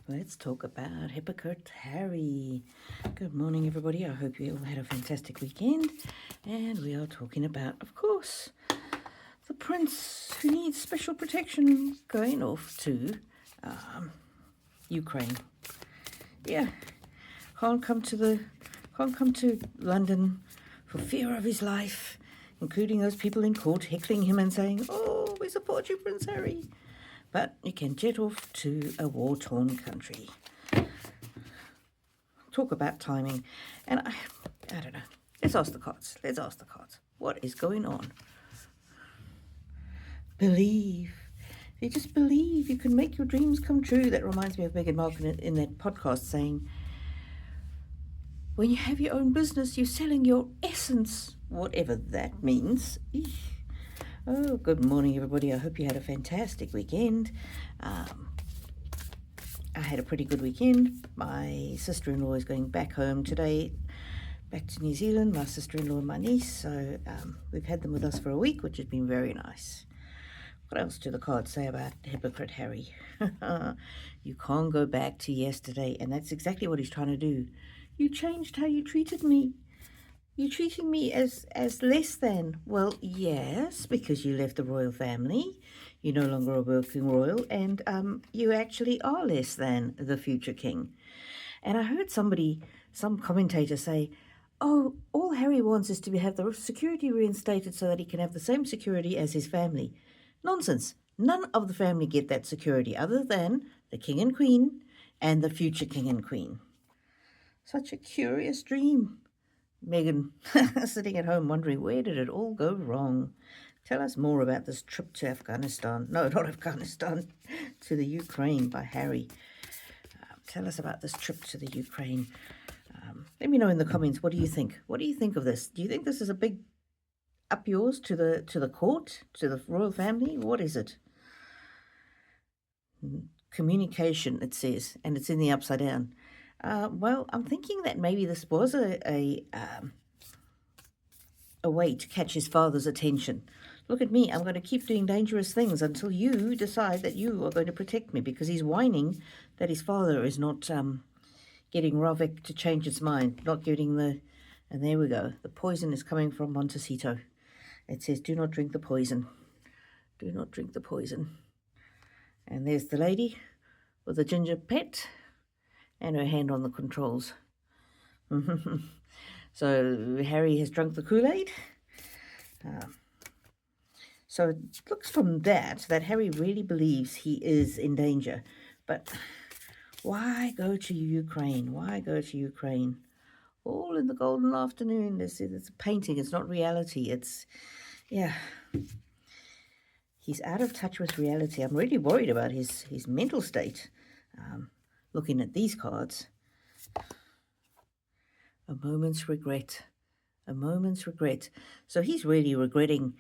Let's talk about Hypocrite Harry. Good morning, everybody. I hope you all had a fantastic weekend. And we are talking about, of course, the prince who needs special protection going off to Ukraine. Yeah, can't come to London for fear of his life, including those people in court heckling him and saying, "Oh, we support you, Prince Harry." But you can jet off to a war-torn country. Talk about timing. And I don't know. Let's ask the cards. What is going on? Believe. If you just believe, you can make your dreams come true. That reminds me of Meghan Markle in that podcast saying, when you have your own business, you're selling your essence, whatever that means. Eesh. Oh, good morning, everybody. I hope you had a fantastic weekend. I had a pretty good weekend. My sister-in-law is going back home today, back to New Zealand, my sister-in-law and my niece. So we've had them with us for a week, which has been very nice. What else do the cards say about Hypocrite Harry? You can't go back to yesterday, and that's exactly what he's trying to do. You changed how you treated me. You're treating me as less than. Well, yes, because you left the royal family. You're no longer a working royal, and you actually are less than the future king. And I heard some commentator say, oh, all Harry wants is to have the security reinstated so that he can have the same security as his family. Nonsense. None of the family get that security other than the king and queen and the future king and queen. Such a curious dream. Meghan, sitting at home wondering, where did it all go wrong? Tell us more about this trip to Afghanistan. No, not Afghanistan, to the Ukraine by Harry. Tell us about this trip to the Ukraine. Let me know in the comments, what do you think? What do you think of this? Do you think this is a big up yours to the court, to the royal family? What is it? Communication, it says, and it's in the upside down. Well, I'm thinking that maybe this was a way to catch his father's attention. Look at me, I'm going to keep doing dangerous things until you decide that you are going to protect me, because he's whining that his father is not getting Ravik to change its mind, not getting and there we go. The poison is coming from Montecito. It says, do not drink the poison. Do not drink the poison. And there's the lady with the ginger pet and her hand on the controls. So Harry has drunk the Kool-Aid. So it looks from that Harry really believes he is in danger. But why go to Ukraine? Why go to Ukraine? All in the golden afternoon. It's a painting. It's not reality. Yeah. He's out of touch with reality. I'm really worried about his mental state. Looking at these cards. A moment's regret. A moment's regret. So he's really regretting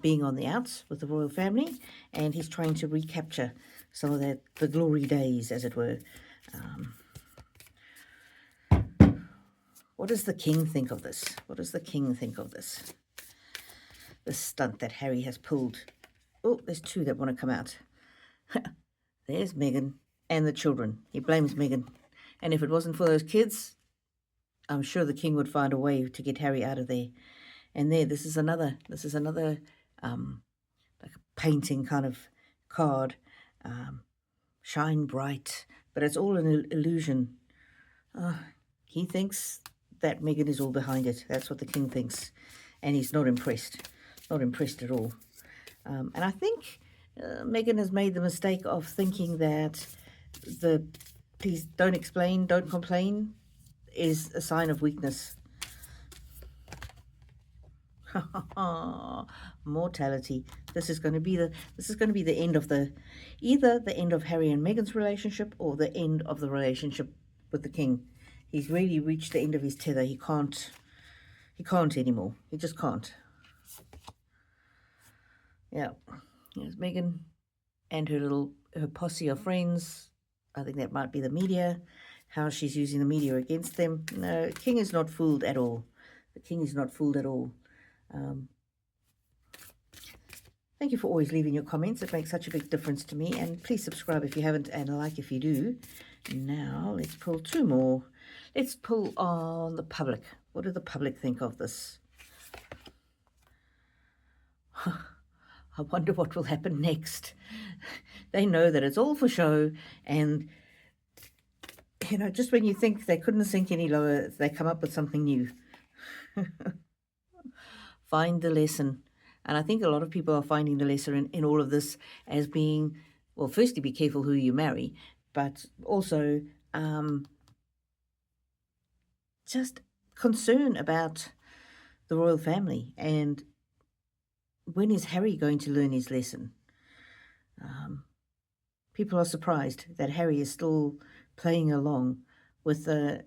being on the outs with the royal family, and he's trying to recapture some of the glory days, as it were. What does the king think of this? What does the king think of this? This stunt that Harry has pulled. Oh, there's two that want to come out. There's Meghan and the children. He blames Meghan. And if it wasn't for those kids, I'm sure the king would find a way to get Harry out of there. And this is another like a painting kind of card. Shine bright, but it's all an illusion. He thinks that Meghan is all behind it. That's what the king thinks. And he's not impressed. Not impressed at all. And I think Meghan has made the mistake of thinking that the please don't explain, don't complain is a sign of weakness. Mortality. This is going to be the end of either the end of Harry and Meghan's relationship or the end of the relationship with the king. He's really reached the end of his tether. He can't anymore. He just can't. Yeah. Here's Meghan and her posse of friends. I think that might be the media, how she's using the media against them. No, King is not fooled at all. The king is not fooled at all. Thank you for always leaving your comments. It makes such a big difference to me. And please subscribe if you haven't, and a like if you do. Now, let's pull two more. Let's pull on the public. What do the public think of this? I wonder what will happen next. They know that it's all for show, and just when you think they couldn't sink any lower, they come up with something new. Find the lesson. And I think a lot of people are finding the lesson in all of this as being, well, firstly, be careful who you marry, but also just concern about the royal family. And when is Harry going to learn his lesson? People are surprised that Harry is still playing along with a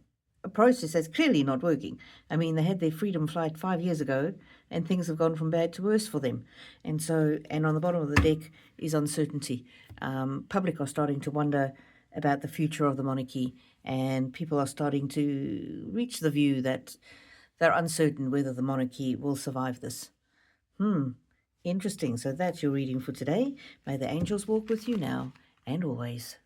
process that's clearly not working. I mean, they had their freedom flight 5 years ago, and things have gone from bad to worse for them. And on the bottom of the deck is uncertainty. Public are starting to wonder about the future of the monarchy, and people are starting to reach the view that they're uncertain whether the monarchy will survive this. Interesting. So that's your reading for today. May the angels walk with you now and always.